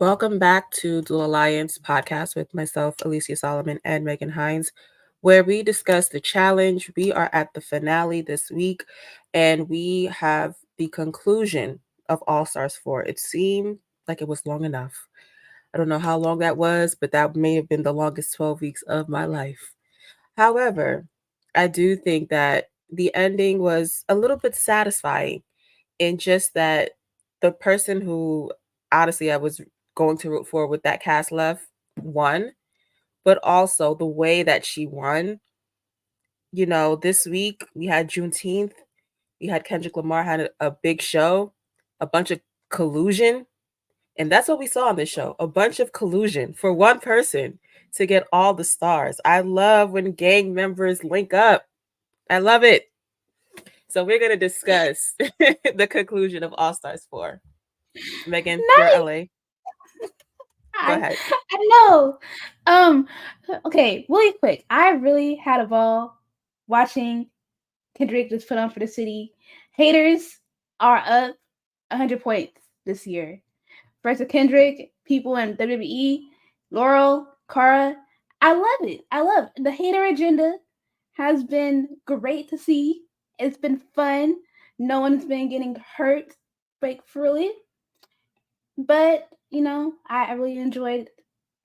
Welcome back to Dual Alliance podcast with myself, Alicia Solomon, and Megan Hines, where we discuss the challenge. We are at the finale this week, and we have the conclusion of All Stars 4. It seemed like it was long enough. I don't know how long that was, but that may have been the longest 12 weeks of my life. However, I do think that the ending was a little bit satisfying in just that the person who honestly I was going to root for with that cast left won, but also the way that she won. This week we had Juneteenth, we had Kendrick Lamar had a big show, a bunch of collusion, and that's what we saw on this show, a bunch of collusion for one person to get all the stars. I love when gang members link up. I love it. So we're going to discuss the conclusion of All Stars 4. Megan, you're Nice. LA. Go I, ahead. I know. Um, okay, really quick. I really had a ball watching Kendrick just put on for the city. Haters are up 100 points this year. Versus Kendrick, people in WWE, Laurel, Cara. I love it. I love it. The hater agenda has been great to see. It's been fun. No one's been getting hurt, like really. But I really enjoyed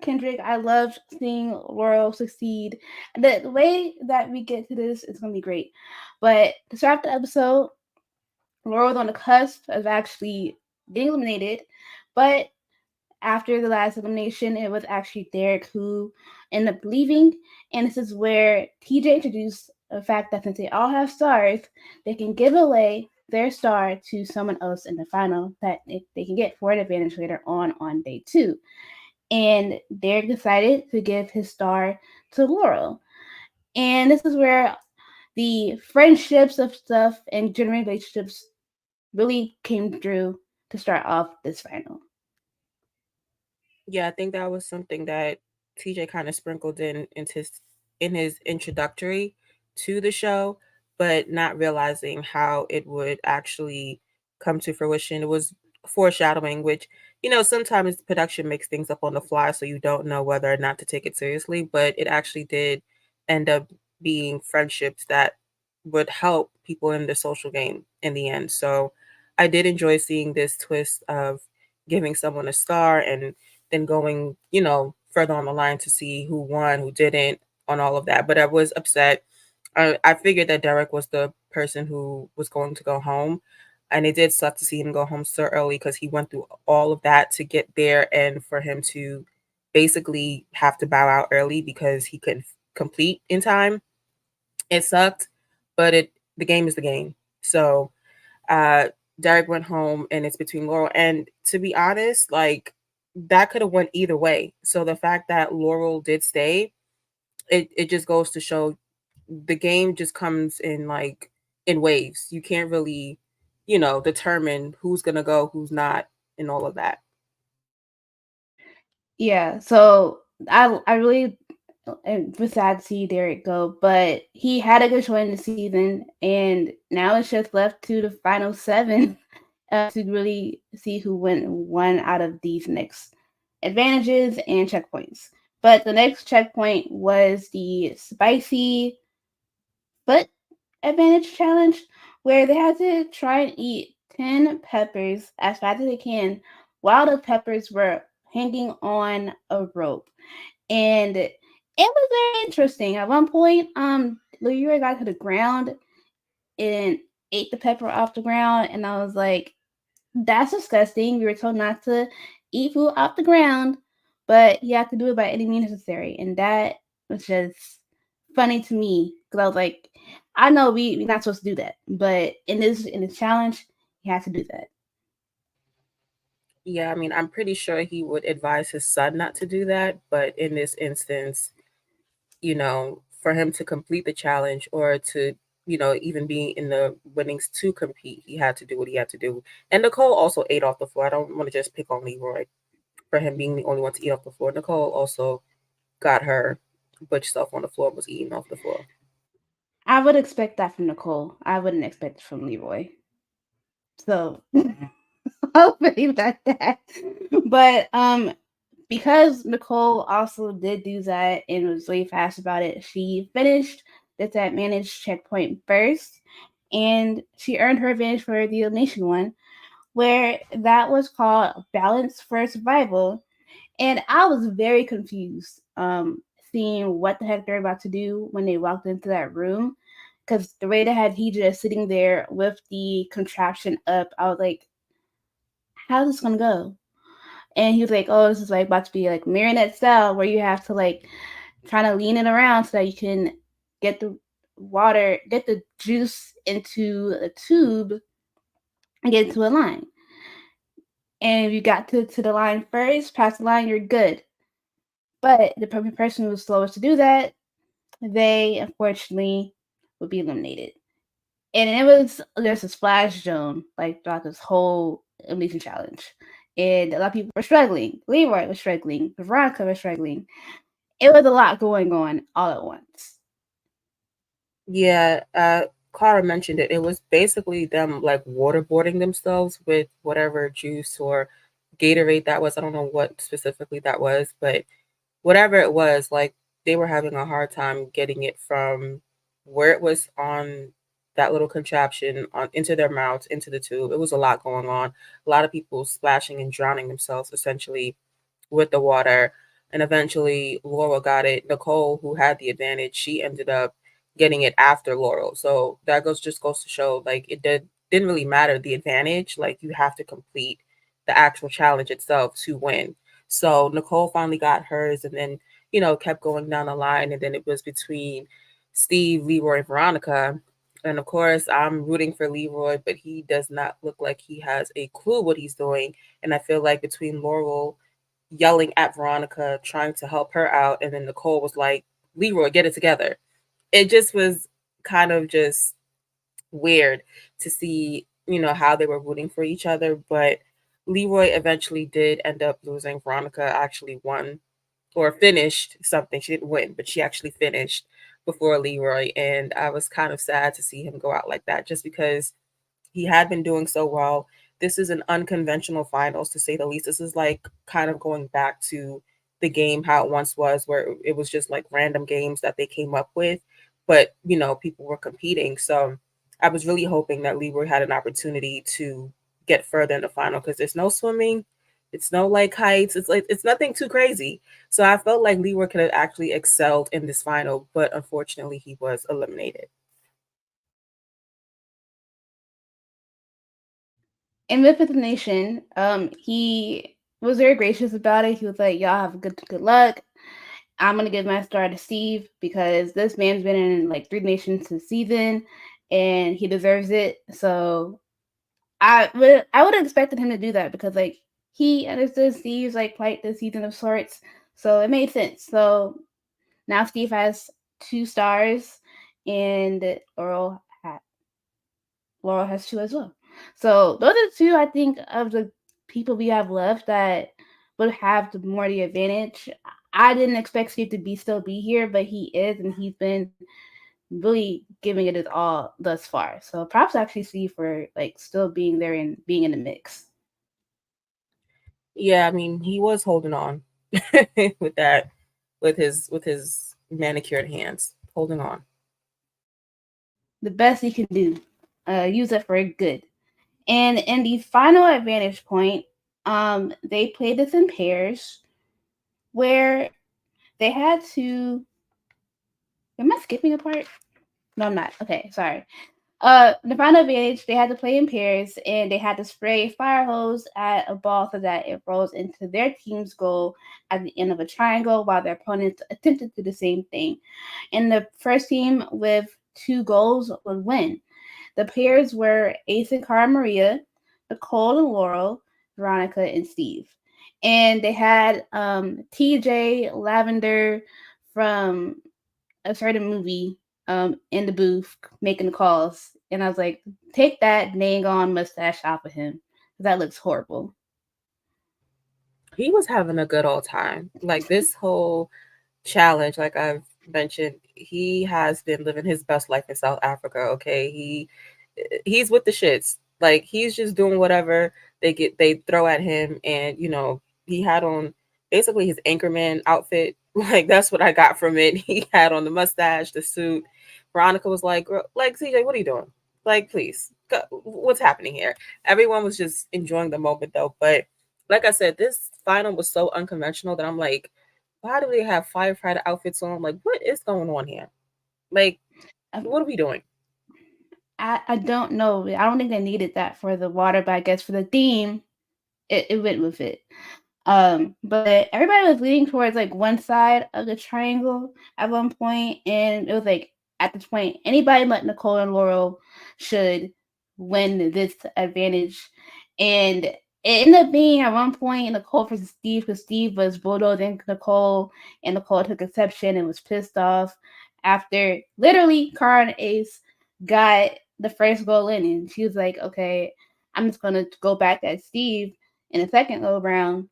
Kendrick. I loved seeing Laurel succeed. The way that we get to this is gonna be great. But to start the episode, Laurel was on the cusp of actually getting eliminated, but after the last elimination, it was actually Derek who ended up leaving. And this is where TJ introduced the fact that since they all have stars, they can give away their star to someone else in the final that they can get for an advantage later on day two. And Derek decided to give his star to Laurel. And this is where the friendships of stuff and genuine relationships really came through to start off this final. Yeah, I think that was something that TJ kind of sprinkled in his introductory to the show, but not realizing how it would actually come to fruition. It was foreshadowing, which sometimes production makes things up on the fly, so you don't know whether or not to take it seriously. But it actually did end up being friendships that would help people in the social game in the end. So I did enjoy seeing this twist of giving someone a star and then going, further on the line to see who won, who didn't, on all of that. But I was upset. I figured that Derek was the person who was going to go home. And it did suck to see him go home so early because he went through all of that to get there and for him to basically have to bow out early because he couldn't complete in time. It sucked, but the game is the game. So uh Derek went home and it's between Laurel and to be honest, like that could have went either way. So the fact that Laurel did stay, it just goes to show the game just comes in like in waves. You can't really, determine who's gonna go, who's not, and all of that. Yeah, so I really was sad to see Derek go, but he had a good showing this season, and now it's just left to the final seven to really see who went one out of these next advantages and checkpoints. But the next checkpoint was the spicy foot advantage challenge, where they had to try and eat 10 peppers as fast as they can while the peppers were hanging on a rope. And it was very interesting. At one point, Leroy got to the ground and ate the pepper off the ground, and I was like, "That's disgusting." We were told not to eat food off the ground, but you have to do it by any means necessary, and that was just funny to me because I was like, "I know we're not supposed to do that, but in this challenge, you have to do that." Yeah, I mean, I'm pretty sure he would advise his son not to do that, but in this instance, for him to complete the challenge or to, even be in the winnings to compete, he had to do what he had to do. And Nicole also ate off the floor. I don't want to just pick on Leroy for him being the only one to eat off the floor. Nicole also got her butch stuff on the floor, was eating off the floor. I would expect that from Nicole. I wouldn't expect it from Leroy. So I'll leave it at that. But because Nicole also did do that and was way fast about it, she finished that managed checkpoint first, and she earned her advantage for the elimination one, where that was called Balance for Survival. And I was very confused, seeing what the heck they're about to do when they walked into that room. Because the way they had he just sitting there with the contraption up, I was like, how's this gonna go? And he was like, oh, this is like about to be like marionette style where you have to like try to lean it around so that you can get the get the juice into a tube and get into a line. And if you got to the line first, past the line, you're good. But the person who was slowest to do that, they unfortunately would be eliminated. And it was just a splash zone like throughout this whole elimination challenge. And a lot of people were struggling. Leroy was struggling. Veronica was struggling. It was a lot going on all at once. Yeah, Clara mentioned it. It was basically them like waterboarding themselves with whatever juice or Gatorade that was. I don't know what specifically that was, but whatever it was, like they were having a hard time getting it from where it was on that little contraption on into their mouths, into the tube. It was a lot going on. A lot of people splashing and drowning themselves essentially with the water. And eventually Laurel got it. Nicole, who had the advantage, she ended up getting it after Laurel. So that goes to show like didn't really matter the advantage. Like you have to complete the actual challenge itself to win. So Nicole finally got hers and then, kept going down the line. And then it was between Steve, Leroy, and Veronica. And of course, I'm rooting for Leroy, but he does not look like he has a clue what he's doing. And I feel like between Laurel yelling at Veronica, trying to help her out, and then Nicole was like, Leroy, get it together. It just was kind of just weird to see, how they were rooting for each other. But Leroy eventually did end up losing. Veronica actually won or finished something. She didn't win, but she actually finished before Leroy. And I was kind of sad to see him go out like that just because he had been doing so well. This is an unconventional finals to say the least. This is like kind of going back to the game how it once was, where it was just like random games that they came up with, but people were competing. So I was really hoping that Leroy had an opportunity to get further in the final because there's no swimming, it's no like heights, it's like it's nothing too crazy. So I felt like Leroy could have actually excelled in this final, but unfortunately he was eliminated. And with the nation, he was very gracious about it. He was like, "Y'all have good luck. I'm gonna give my star to Steve because this man's been in like 3 nations this season, and he deserves it." So I would have expected him to do that because like he understood Steve's like plight this season of sorts, so it made sense. So now Steve has 2 stars, and Laurel has 2 as well. So those are 2 I think of the people we have left that would have the more the advantage. I didn't expect Steve to be still be here, but he is, and he's been really giving it his all thus far. So props actually Steve for like still being there and being in the mix. Yeah, I mean, he was holding on with that, with his manicured hands, holding on. The best he can do. Use it for good. And in the final advantage point, they played this in pairs where they had to. Am I skipping a part? No, I'm not. Okay, sorry. The final advantage, they had to play in pairs and they had to spray a fire hose at a ball so that it rolls into their team's goal at the end of a triangle while their opponents attempted to do the same thing. And the first team with 2 goals would win. The pairs were Ace and Cara Maria, Nicole and Laurel, Veronica and Steve. And they had TJ Lavender from a certain movie in the booth making the calls. And I was like, take that dang on mustache off of him. That looks horrible. He was having a good old time. Like this whole challenge, like I've mentioned, he has been living his best life in South Africa. Okay, he's with the shits. Like he's just doing whatever they throw at him, and he had on basically his anchorman outfit. Like that's what I got from it. He had on the mustache, the suit. Veronica was like, like CJ, what are you doing? Like, please, what's happening here? Everyone was just enjoying the moment though. But like I said, this final was so unconventional that I'm like, why do they have firefighter outfits on? Like, what is going on here? Like, Um, what are we doing? I don't know. I don't think they needed that for the water, but I guess for the theme, it went with it. But everybody was leaning towards like one side of the triangle at one point, and it was like at this point, anybody but Nicole and Laurel should win this advantage. And it ended up being at one point Nicole versus Steve, because Steve was bulldozing Nicole, and Nicole took exception and was pissed off after literally Cara and Ace got the first goal in, and she was like, "Okay, I'm just gonna go back at Steve in the second go round."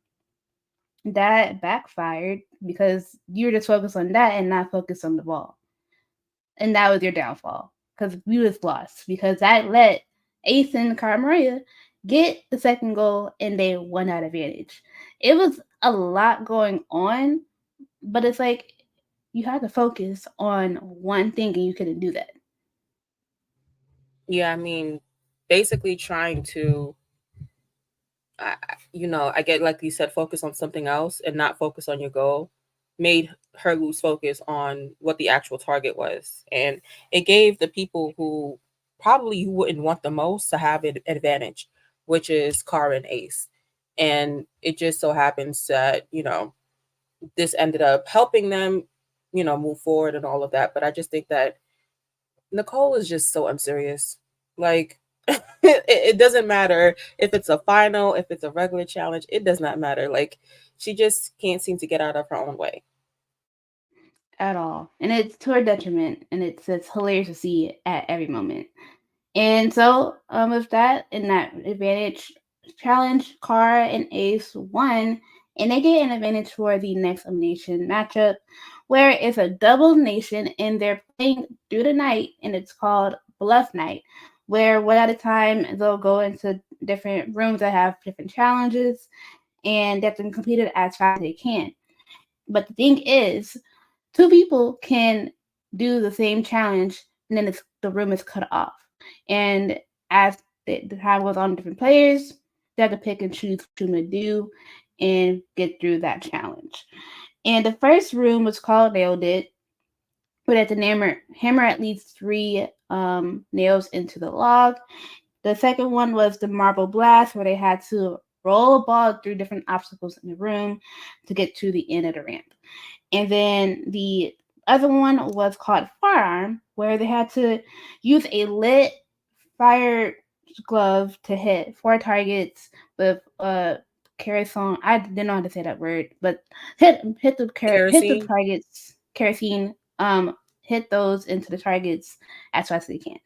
That backfired because you were just focused on that and not focused on the ball. And that was your downfall because we was lost because that let Ace and Cara Maria get the second goal and they won that advantage. It was a lot going on, but it's like you had to focus on one thing and you couldn't do that. Yeah, I mean, basically trying to, I get, like you said, focus on something else and not focus on your goal, made her lose focus on what the actual target was. And it gave the people who probably you wouldn't want the most to have an advantage, which is Cara and Ace. And it just so happens that, this ended up helping them, move forward and all of that. But I just think that Nicole is just so unserious. Like, it doesn't matter if it's a final, if it's a regular challenge, it does not matter. Like, she just can't seem to get out of her own way. At all. And it's to her detriment, and it's hilarious to see it at every moment. And so, with that, in that advantage challenge, Cara and Ace won, and they get an advantage for the next elimination matchup, where it's a double elimination, and they're playing through the night, and it's called Bluff Night, where one at a time they'll go into different rooms that have different challenges, and they have to complete it as fast as they can. But the thing is, two people can do the same challenge, and then the room is cut off. And as the time goes on, different players, they have to pick and choose what you to do and get through that challenge. And the first room was called Nailed It, where they had to hammer at least three nails into the log. The second one was the Marble Blast, where they had to roll a ball through different obstacles in the room to get to the end of the ramp. And then the other one was called Firearm, where they had to use a lit fire glove to hit four targets with kerosene. I didn't know how to say that word, but hit the Kerosene. targets kerosene. Hit those into the targets as fast as they can.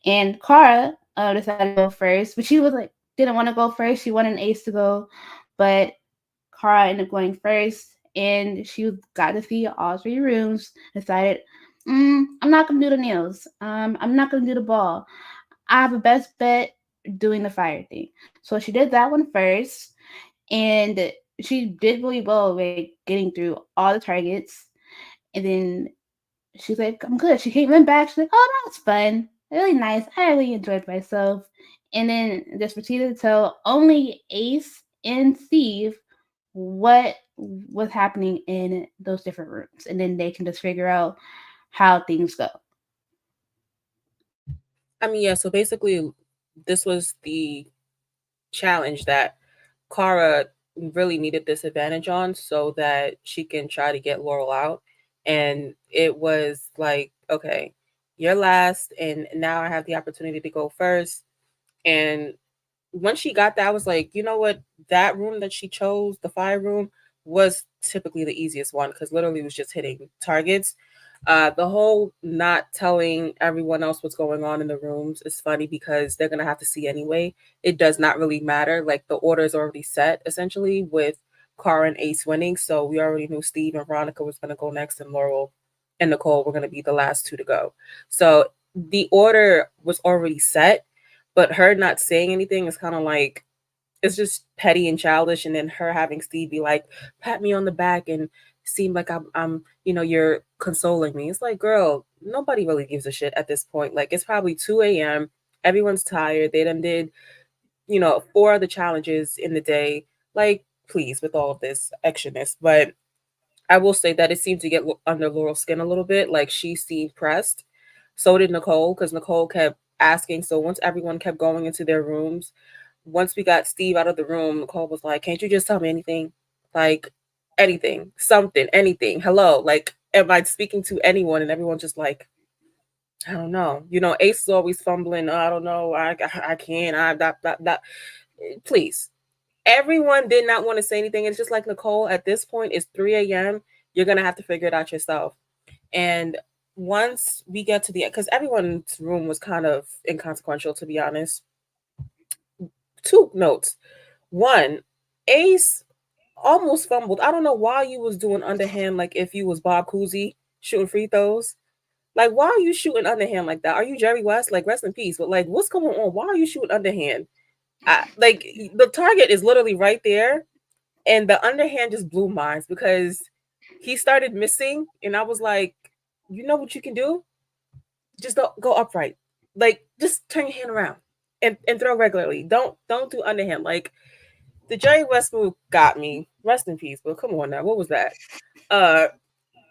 And Cara decided to go first, but she was like didn't want to go first. She wanted Ace to go, but Cara ended up going first, and she got to see all three rooms. Decided, I'm not gonna do the nails. I'm not gonna do the ball. I have a best bet doing the fire thing. So she did that one first, and she did really well with getting through all the targets. And then she's like, I'm good. She came back. She's like, oh, that's fun. Really nice. I really enjoyed myself. And then just proceeded to tell only Ace and Steve what was happening in those different rooms. And then they can just figure out how things go. I mean, yeah, so basically, this was the challenge that Cara really needed this advantage on so that she can try to get Laurel out. And it was like, okay, you're last, and now I have the opportunity to go first. And when she got that, I was like, you know what? That room that she chose, the fire room, was typically the easiest one because literally it was just hitting targets. The whole not telling everyone else what's going on in the rooms is funny because they're gonna have to see anyway. It does not really matter. Like the order is already set essentially with Cara and Ace winning, so we already knew Steve and Veronica was gonna go next, and Laurel and Nicole were gonna be the last two to go. So the order was already set, but her not saying anything is kind of like, it's just petty and childish. And then her having Steve be like, pat me on the back and seem like I'm, you're consoling me. It's like, girl, nobody really gives a shit at this point. Like, it's probably 2 a.m. Everyone's tired. They done did, 4 other challenges in the day. Like, please, with all of this extraness. But I will say that it seemed to get under Laurel's skin a little bit. Like, she seemed pressed. So did Nicole, because Nicole kept asking. So once everyone kept going into their rooms, once we got Steve out of the room, Nicole was like, "Can't you just tell me anything? Like, anything, something, anything. Hello, like, am I speaking to anyone?" And everyone's just like, "I don't know." Ace is always fumbling. "Oh, I don't know. I can't. I that. Please." Everyone did not want to say anything. It's just like, Nicole, at this point, it's 3 a.m. You're gonna have to figure it out yourself. And once we get to the, because everyone's room was kind of inconsequential, to be honest. Two notes. One, Ace almost fumbled. I don't know why you was doing underhand like if you was Bob Cousy shooting free throws. Like, why are you shooting underhand like that? Are you Jerry West? Like, rest in peace. But like, what's going on? Why are you shooting underhand? Like, the target is literally right there, and the underhand just blew minds because he started missing, and I was like, you know what you can do? Just don't go upright. Like, just turn your hand around and throw regularly. Don't do underhand. Like, the Jerry West move got me. Rest in peace. But come on now, what was that? Uh,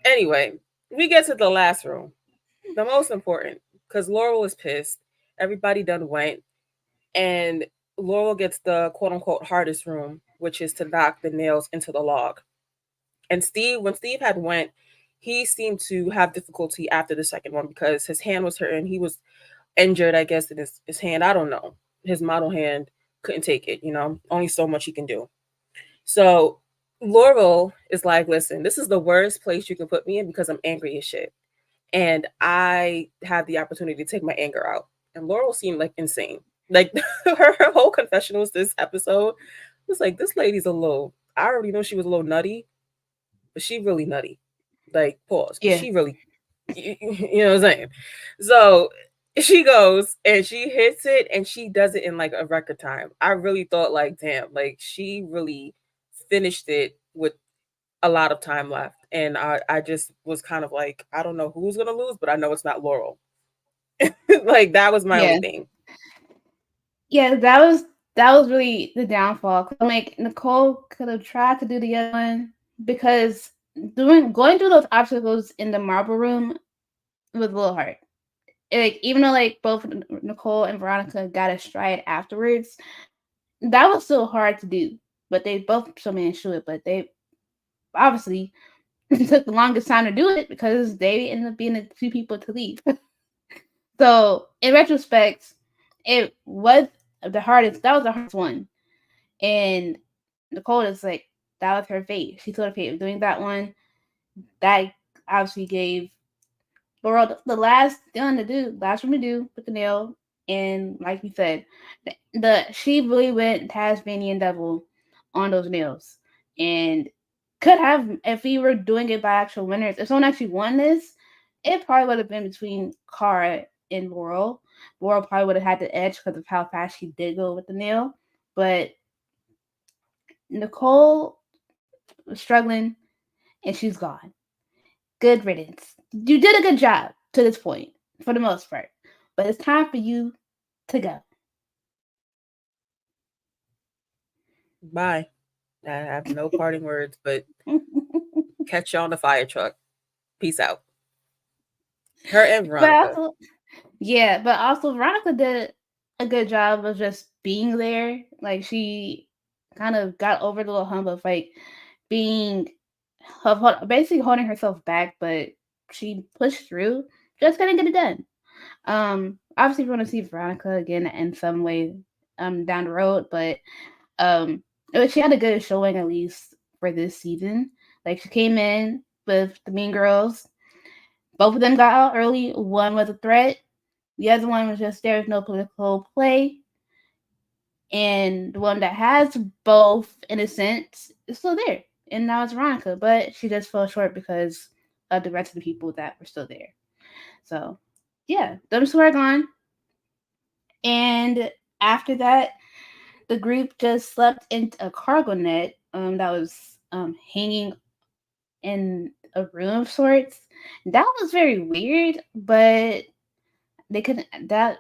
anyway, we get to the last room, the most important, because Laurel is pissed. Everybody done went, and Laurel gets the quote unquote hardest room, which is to knock the nails into the log. And Steve, when Steve had went, he seemed to have difficulty after the second one because his hand was hurting. He was injured, I guess, in his hand. I don't know. His model hand couldn't take it. Only so much he can do. So Laurel is like, listen, this is the worst place you can put me in because I'm angry as shit. And I have the opportunity to take my anger out. And Laurel seemed like insane. Like, her whole confessionals this episode was like, this lady's a little, I already know she was a little nutty, but she really nutty. Like, pause. Yeah. She really, you know what I'm saying? So she goes and she hits it and she does it in like a record time. I really thought, like, damn, like, she really finished it with a lot of time left. And I just was kind of like, I don't know who's gonna lose, but I know it's not Laurel. Like, that was my only Yeah. thing. Yeah, that was really the downfall. I'm like, Nicole could have tried to do the other one because going through those obstacles in the marble room was a little hard. Like, even though like both Nicole and Veronica got a stride afterwards, that was still hard to do. But they both still managed to do it. But they obviously took the longest time to do it because they ended up being the two people to leave. So in retrospect, it was the hardest. That was the hardest one. And Nicole is like, that was her fate. She told her fate of doing that one. That obviously gave Laurel the last one to do, last one to do with the nail. And like you said, she really went Tasmanian devil on those nails. And could have, if we were doing it by actual winners, if someone actually won this, it probably would have been between Cara and Laurel. Laurel probably would have had the edge because of how fast she did go with the nail. But Nicole was struggling and she's gone. Good riddance. You did a good job to this point, for the most part. But it's time for you to go. Bye. I have no parting words, but catch you on the fire truck. Peace out. Her and But Veronica. also, yeah, but also Veronica did a good job of just being there. Like, she kind of got over the little hump of like being basically holding herself back, but she pushed through. Just couldn't get it done. Obviously, we want to see Veronica again in some way down the road, but um, she had a good showing at least for this season. Like, she came in with the Mean Girls. Both of them got out early. One was a threat. The other one was just there was no political play. And the one that has both in a sense is still there. And now it's Veronica, but she just fell short because of the rest of the people that were still there. So yeah, them two are gone. And after that, the group just slept in a cargo net that was hanging in a room of sorts. That was very weird, but they couldn't but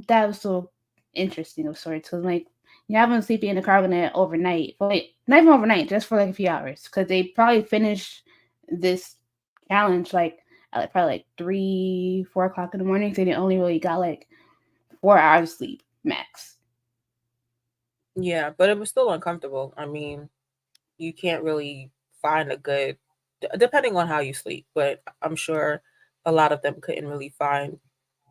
that was so interesting of sorts because like you have them sleeping in the cargo net overnight. Well, wait, not even overnight, just for like a few hours because they probably finished this challenge like at like, probably like 3, 4 o'clock in the morning. So they only really got like 4 hours sleep max. Yeah, but it was still uncomfortable. I mean, you can't really find a good, depending on how you sleep, but I'm sure a lot of them couldn't really find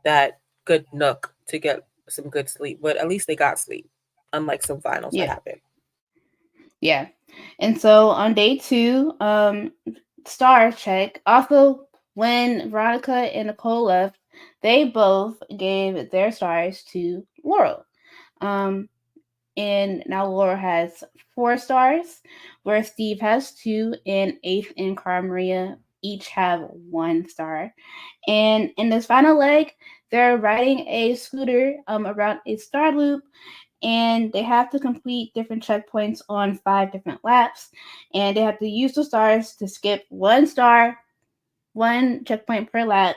that good nook to get some good sleep, but at least they got sleep, unlike some finals that Yeah, happened. yeah. And so on day two, star check. Also, when Veronica and Nicole left, they both gave their stars to Laurel. Um, and now Laurel has 4 stars, where Steve has 2, and Ace and Cara Maria each have 1 star. And in this final leg, they're riding a scooter around a star loop, and they have to complete different checkpoints on 5 different laps, and they have to use the stars to skip 1 star, 1 checkpoint per lap.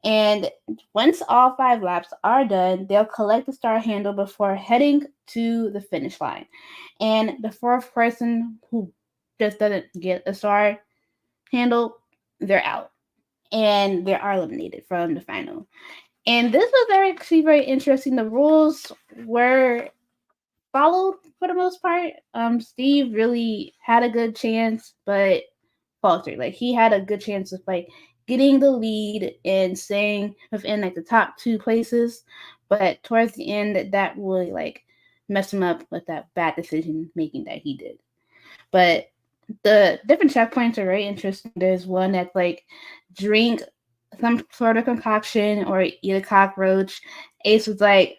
And once all 5 laps are done, they'll collect the star handle before heading to the finish line. And the fourth person who just doesn't get a star handle, they're out and they are eliminated from the final. And this was actually very interesting. The rules were followed for the most part. Steve really had a good chance, but faltered. Like he had a good chance of like getting the lead and staying within like the top 2 places, but towards the end, that really like messed him up with that bad decision making that he did. But the different checkpoints are very interesting. There's one that's like drink some sort of concoction or eat a cockroach. Ace was like,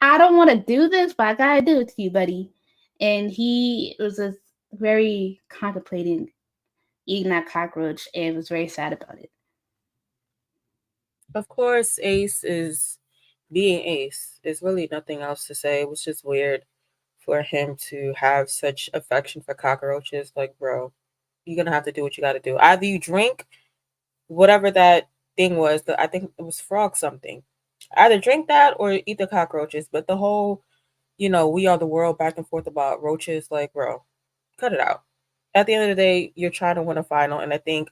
I don't want to do this, but I gotta do it to you, buddy. And he was just very contemplating eating that cockroach and was very sad about it. Of course, Ace is being Ace. There's really nothing else to say. It was just weird for him to have such affection for cockroaches. Like, bro, you're gonna have to do what you gotta do. Either you drink whatever that thing was, I think it was frog something. Either drink that or eat the cockroaches. But the whole, we are the world back and forth about roaches, like, bro, cut it out. At the end of the day, you're trying to win a final, and I think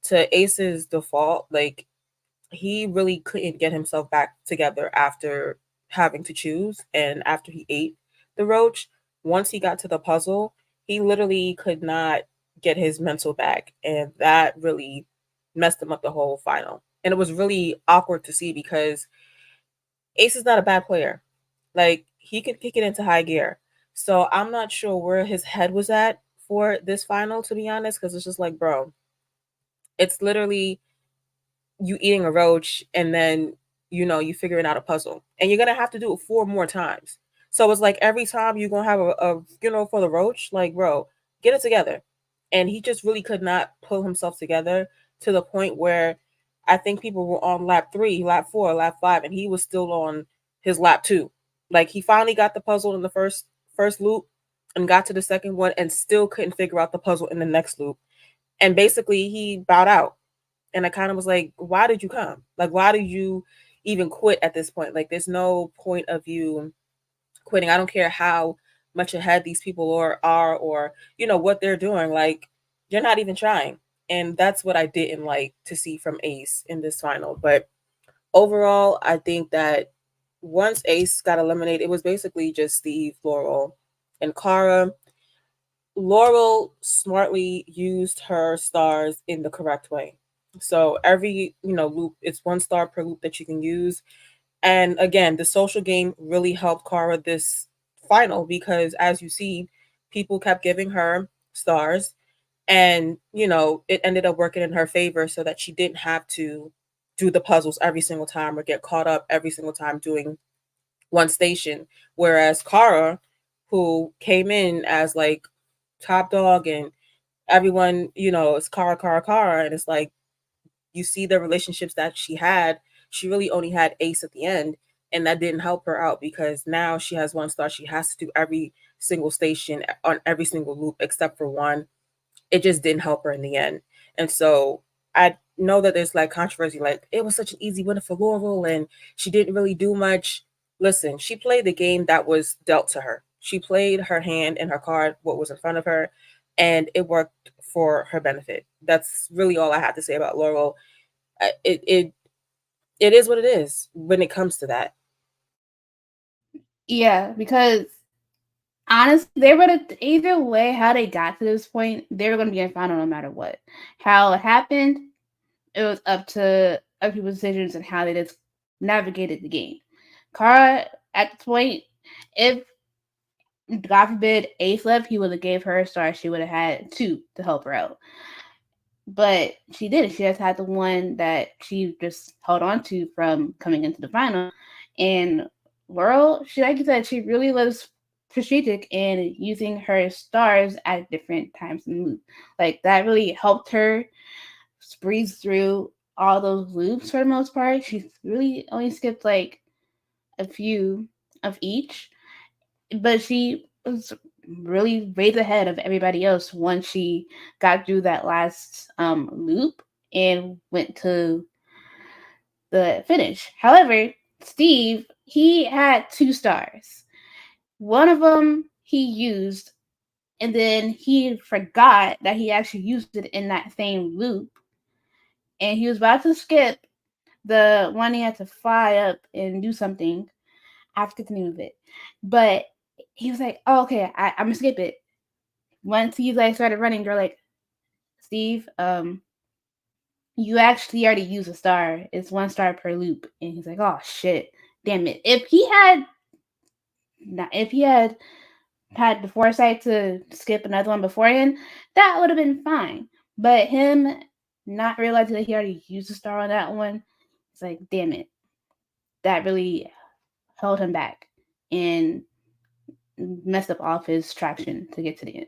to Ace's default, like he really couldn't get himself back together after having to choose and after he ate the roach. Once he got to the puzzle, he literally could not get his mental back, and that really messed him up the whole final. And it was really awkward to see because Ace is not a bad player. Like he could kick it into high gear. So I'm not sure where his head was at for this final, to be honest, because it's just like, bro, it's literally you eating a roach and then you figuring out a puzzle and you're gonna have to do it 4 more times. So it's like every time you're gonna have a for the roach, like, bro, get it together. And he just really could not pull himself together to the point where I think people were on lap 3, lap 4, lap 5, and he was still on his lap 2. Like he finally got the puzzle in the first loop and got to the second one and still couldn't figure out the puzzle in the next loop, and basically he bowed out. And I kind of was like, why did you come? Like, why did you even quit at this point? Like, there's no point of you quitting. I don't care how much ahead these people are or, what they're doing. Like, you're not even trying. And that's what I didn't like to see from Ace in this final. But overall, I think that once Ace got eliminated, it was basically just Steve, Laurel, and Cara. Laurel smartly used her stars in the correct way. So every, loop, it's 1 star per loop that you can use. And again, the social game really helped Cara this final because as you see, people kept giving her stars and, it ended up working in her favor so that she didn't have to do the puzzles every single time or get caught up every single time doing one station. Whereas Cara, who came in as like top dog and everyone, it's Cara, and it's like you see the relationships that she had. She really only had Ace at the end, and that didn't help her out because now she has one star. She has to do every single station on every single loop except for one. It just didn't help her in the end. And so I know that there's like controversy, like it was such an easy win for Laurel and she didn't really do much. Listen, she played the game that was dealt to her. She played her hand and her card, what was in front of her, and it worked for her benefit. That's really all I have to say about Laurel. It is what it is when it comes to that. Yeah, because honestly, they were either way how they got to this point, they were going to be in final no matter what. How it happened, it was up to other people's decisions and how they just navigated the game. Cara, at the point, if God forbid Ace left, he would have gave her a star. She would have had two to help her out. But she didn't. She just had the one that she just held on to from coming into the final. And Laurel, she like you said, she really was strategic in using her stars at different times in the loop. Like that really helped her breeze through all those loops for the most part. She really only skipped like a few of each, but she was really way ahead of everybody else once she got through that last loop and went to the finish. However, Steve, he had two stars. One of them he used, and then he forgot that he actually used it in that same loop, and he was about to skip the one he had to fly up and do something. I forget the name of it, but he was like, "Oh, okay, I'm gonna skip it." Once he like started running, they're like, "Steve, you actually already used a star. It's one star per loop." And he's like, "Oh shit, damn it!" If he had the foresight to skip another one beforehand, that would have been fine. But him not realizing that he already used a star on that one, it's like, damn it, that really held him back and messed up all of his traction to get to the end.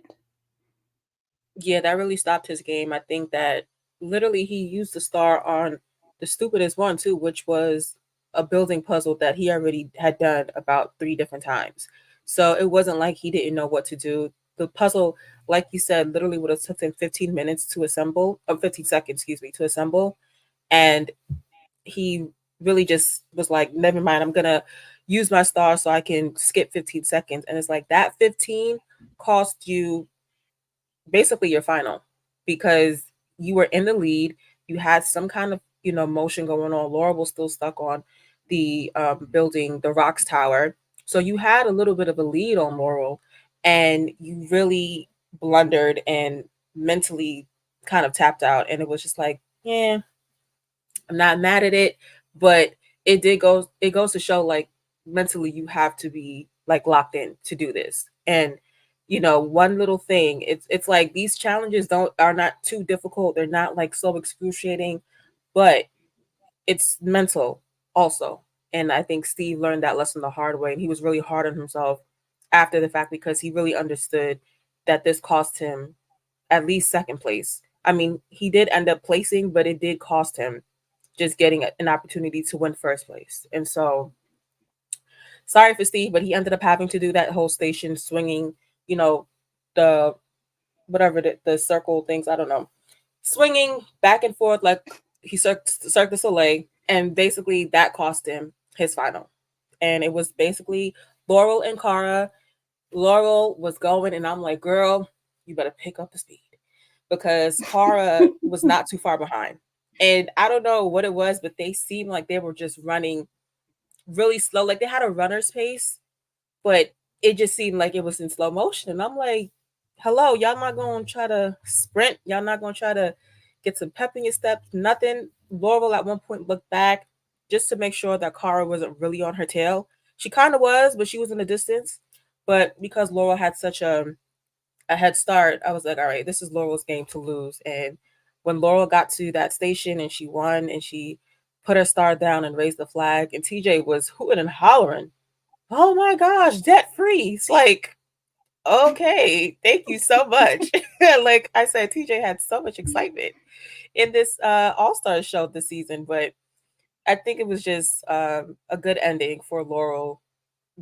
Yeah, that really stopped his game. I think that literally he used the star on the stupidest one too, which was a building puzzle that he already had done about three different times. So it wasn't like he didn't know what to do. The puzzle, like you said, literally would have took him 15 minutes to assemble, 15 seconds, excuse me, to assemble. And he really just was like, never mind, I'm gonna use my star so I can skip 15 seconds. And it's like that 15 cost you basically your final because you were in the lead. You had some kind of motion going on. Laura was still stuck on the building, the rocks tower, so you had a little bit of a lead on Laurel, and you really blundered and mentally kind of tapped out. And it was just like, yeah, I'm not mad at it, but it goes to show like mentally you have to be like locked in to do this. And one little thing, it's like these challenges don't are not too difficult. They're not like so excruciating, but it's mental also. And I think Steve learned that lesson the hard way, and he was really hard on himself after the fact because he really understood that this cost him at least second place. I mean, he did end up placing, but it did cost him just getting an opportunity to win first place. And so, sorry for Steve, but he ended up having to do that whole station swinging, you know, the whatever the circle things, I don't know, swinging back and forth like he Cirque du Soleil, and basically that cost him his final. And it was basically Laurel and Cara. Laurel was going, and I'm like, girl, you better pick up the speed because Cara was not too far behind. And I don't know what it was, but they seemed like they were just running really slow. Like they had a runner's pace, but it just seemed like it was in slow motion. And I'm like, hello, y'all not gonna try to sprint, y'all not gonna try to get some pep in your step, nothing. Laurel at one point looked back just to make sure that Cara wasn't really on her tail. She kind of was, but she was in the distance. But because Laurel had such a head start, I was like, all right, this is Laurel's game to lose. And when Laurel got to that station and she won and she put her star down and raised the flag, and TJ was hooting and hollering, oh my gosh, debt free. It's like, okay, thank you so much. Like I said, TJ had so much excitement in this All Star show this season, but I think it was just a good ending for Laurel,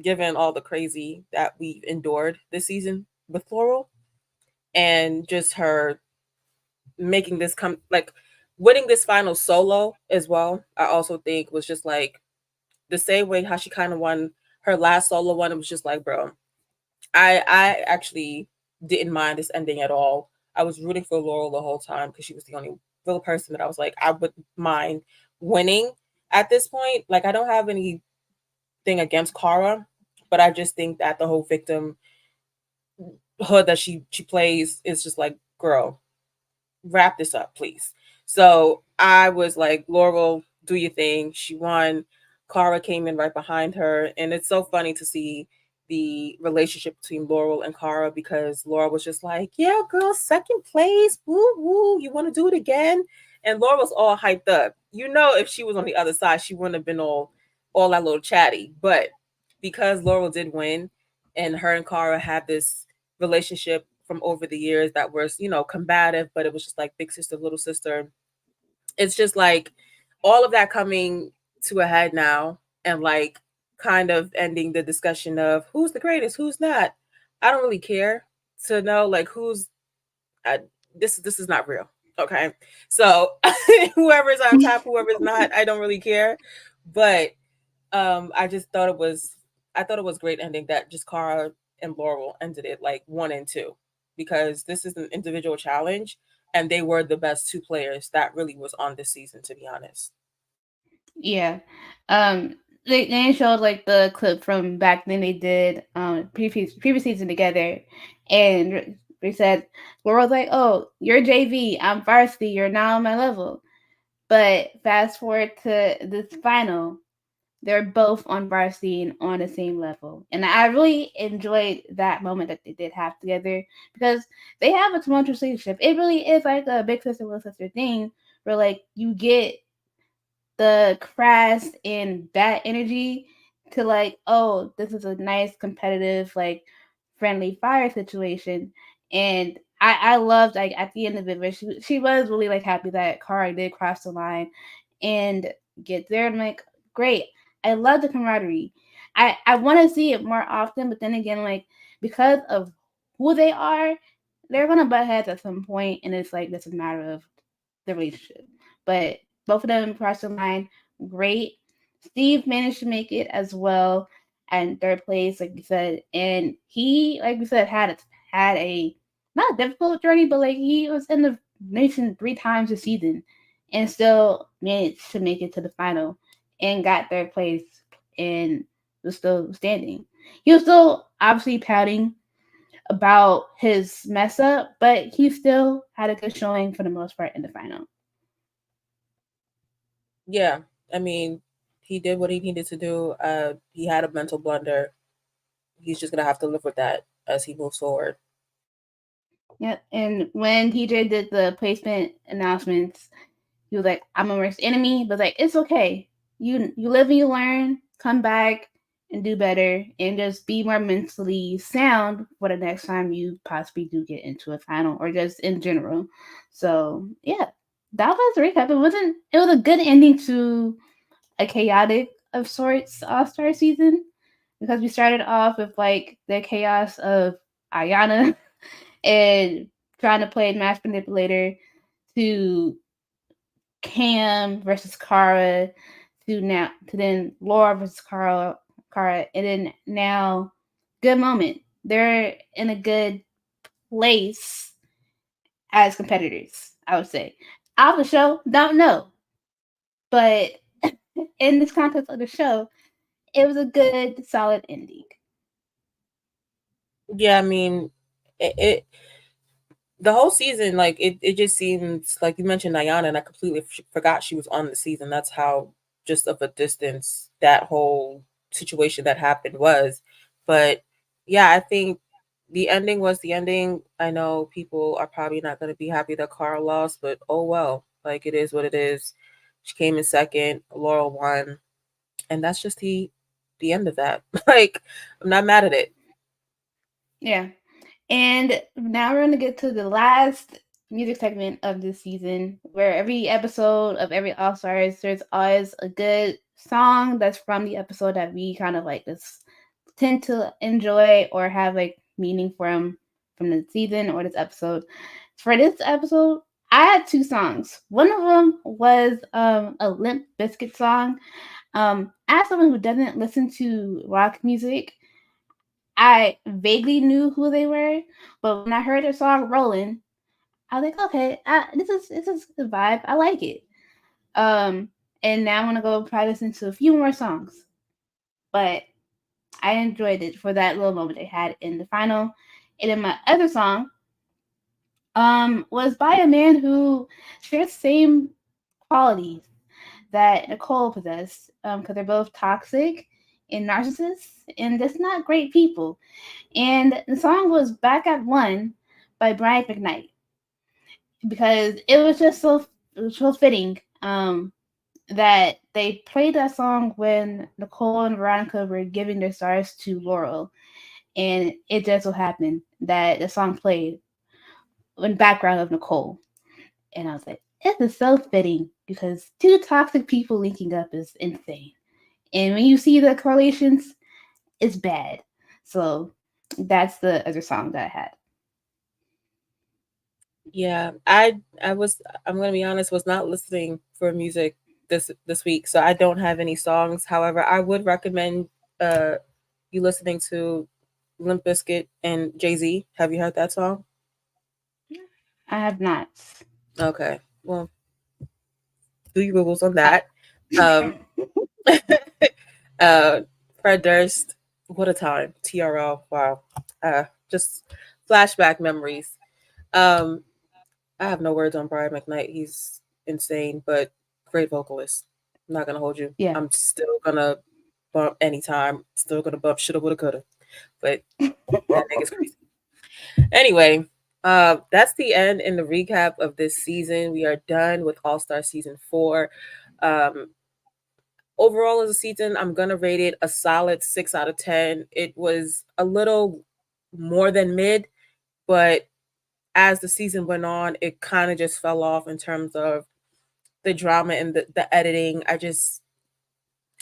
given all the crazy that we've endured this season with Laurel, and just her making this come like winning this final solo as well. I also think was just like the same way how she kind of won her last solo one. It was just like, bro, I actually didn't mind this ending at all. I was rooting for Laurel the whole time because she was the only real person that I was like, I would mind winning at this point. Like, I don't have anything against Cara, but I just think that the whole victim hood that she plays is just like, girl, wrap this up, please. So I was like, Laurel, do your thing. She won. Cara came in right behind her. And it's so funny to see the relationship between Laurel and Cara because Laurel was just like, yeah, girl, second place. Woo woo. You want to do it again? And Laurel's all hyped up. You know, if she was on the other side, she wouldn't have been all that little chatty. But because Laurel did win and her and Cara had this relationship from over the years that was, combative, but it was just like big sister, little sister. It's just like all of that coming to a head now and like kind of ending the discussion of who's the greatest, who's not. I don't really care to know like who's uh, this is not real. Okay. So whoever's on top, whoever's not, I don't really care. But I just thought it was I thought it was great ending that just Cara and Laurel ended it like 1 and 2 because this is an individual challenge and they were the best two players that really was on this season, to be honest. Yeah. They showed like the clip from back then they did previous season together, and they said Laurel's like, "Oh, you're JV, I'm varsity, you're now on my level." But fast forward to this final, they're both on varsity and on the same level, and I really enjoyed that moment that they did have together because they have a tumultuous relationship. It really is like a big sister little sister thing where like you get the crass and bad energy to like, oh, this is a nice competitive, like friendly fire situation. And I loved like at the end of it where she was really like happy that Kara did cross the line and get there. I'm like, great. I love the camaraderie. I want to see it more often, but then again, like because of who they are, they're gonna butt heads at some point, and it's like it's a matter of the relationship. But both of them crossed the line. Great. Steve managed to make it as well and third place, like you said. And he, like you said, had a not a difficult journey, but like he was in the nation 3 times this season and still managed to make it to the final and got third place and was still standing. He was still obviously pouting about his mess up, but he still had a good showing for the most part in the final. Yeah. I mean, he did what he needed to do. He had a mental blunder. He's just gonna have to live with that as he moves forward. Yep. And when TJ did the placement announcements, he was like, "I'm a worst enemy," but like, it's okay. You live and you learn. Come back and do better, and just be more mentally sound for the next time you possibly do get into a final, or just in general. So yeah, that was a recap. It was a good ending to a chaotic of sorts All Star season because we started off with like the chaos of Ayana and trying to play match manipulator to Cam versus Kara to then Laura versus Kara, and then now good moment. They're in a good place as competitors, I would say. Out of the show, don't know. But in this context of the show, it was a good, solid ending. Yeah, I mean, it the whole season, like it just seems like you mentioned Diana, and I completely forgot she was on the season. That's how just of a distance that whole situation that happened was. But yeah, I think the ending was the ending. I know people are probably not going to be happy that Carl lost, but oh well, like it is what it is. She came in second, Laurel won, and that's just the end of that. Like I'm not mad at it. Yeah. And now we're going to get to the last. music segment of this season, where every episode of every All Stars, there's always a good song that's from the episode that we kind of like just tend to enjoy or have like meaning from the season or this episode. For this episode, I had two songs. One of them was a Limp Bizkit song. As someone who doesn't listen to rock music, I vaguely knew who they were, but when I heard their song "Rollin'," I was like, okay, this is a vibe. I like it. Um, and now I'm gonna go try to listen to a few more songs. But I enjoyed it for that little moment they had in the final. And then my other song was by a man who shares the same qualities that Nicole possessed, because they're both toxic and narcissists, and just not great people. And the song was "Back at One" by Brian McKnight, because it was so fitting that they played that song when Nicole and Veronica were giving their stars to Laurel, and it just so happened that the song played in background of Nicole, and I was like, this is so fitting because two toxic people linking up is insane, and when you see the correlations, it's bad. So that's the other song that I had. Yeah, I'm gonna be honest, was not listening for music this week, so I don't have any songs. However, I would recommend uh you listening to Limp Bizkit and Jay-Z. Have you heard that song? I have not. Okay. Well, do your googles on that. Um uh Fred Durst, what a time. TRL. Wow. Just flashback memories. Um I have no words on Brian McKnight. He's insane, but great vocalist. I'm not gonna hold you. Yeah. I'm still gonna bump anytime. Still gonna bump shoulda woulda coulda. But that nigga's crazy. Anyway, that's the end in the recap of this season. We are done with All Star season 4. Um, Overall, as a season, I'm gonna rate it a solid 6 out of 10. It was a little more than mid, but as the season went on, it kind of just fell off in terms of the drama and the editing. I just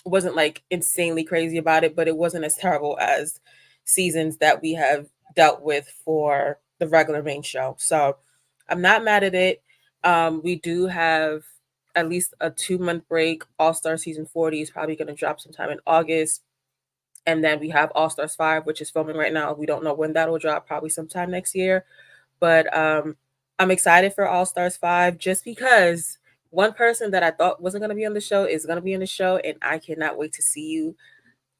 wasn't like insanely crazy about it, but it wasn't as terrible as seasons that we have dealt with for the regular main show. So I'm not mad at it. We do have at least a 2 month break. All Star season 40 is probably going to drop sometime in August. And then we have All Stars 5, which is filming right now. We don't know when that'll drop, probably sometime next year. But I'm excited for All Stars 5 just because one person that I thought wasn't going to be on the show is going to be in the show, and I cannot wait to see you.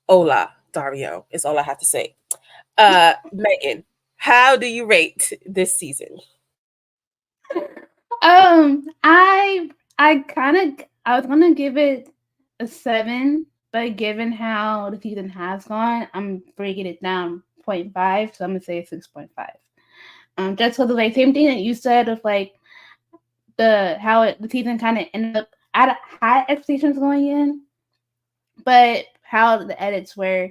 Hola, Dario, is all I have to say. Megan, how do you rate this season? I kind of I was gonna give it a 7, but given how the season has gone, I'm breaking it down 0.5, so I'm gonna say 6.5. Just because of like same thing that you said of like the season kind of ended up at high expectations going in, but how the edits were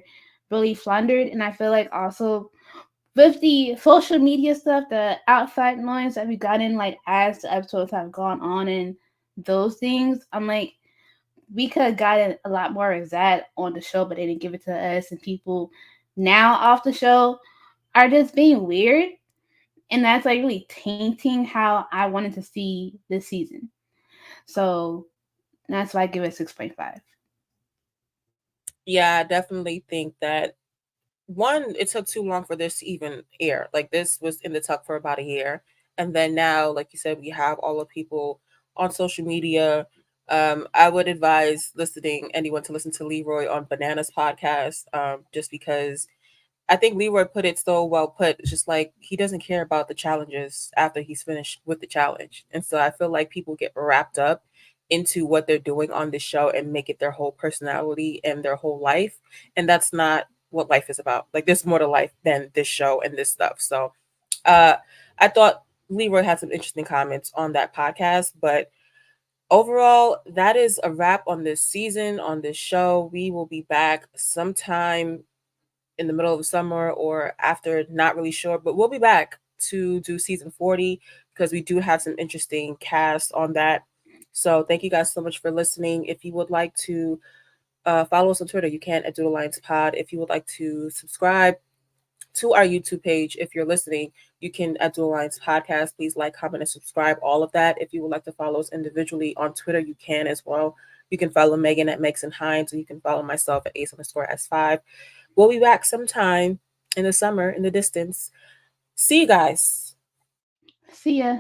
really floundered, and I feel like also with the social media stuff, the outside noise that we got in, like as the episodes have gone on and those things, I'm like, we could have gotten a lot more of that on the show, but they didn't give it to us. And people now off the show are just being weird. And that's like really tainting how I wanted to see this season. So that's why I give it 6.5. Yeah, I definitely think that one, it took too long for this to even air. Like this was in the tuck for about a year. And then now, like you said, we have all the people on social media. I would advise listening anyone to listen to Leroy on Bananas podcast, just because I think Leroy put it so well put. It's just like he doesn't care about the challenges after he's finished with the challenge. And so I feel like people get wrapped up into what they're doing on this show and make it their whole personality and their whole life. And that's not what life is about. Like there's more to life than this show and this stuff. So uh I thought Leroy had some interesting comments on that podcast, but overall, that is a wrap on this season, on this show. We will be back sometime in the middle of the summer or after, not really sure, but we'll be back to do season 40 because we do have some interesting cast on that. So thank you guys so much for listening. If you would like to follow us on Twitter, you can at Duel Alliance Pod. If you would like to subscribe to our YouTube page, if you're listening, you can at Duel Alliance Podcast. Please like, comment, and subscribe. All of that. If you would like to follow us individually on Twitter, you can as well. You can follow Megan at Megs and Hines, and you can follow myself at Ace_S5. We'll be back sometime in the summer, in the distance. See you guys. See ya.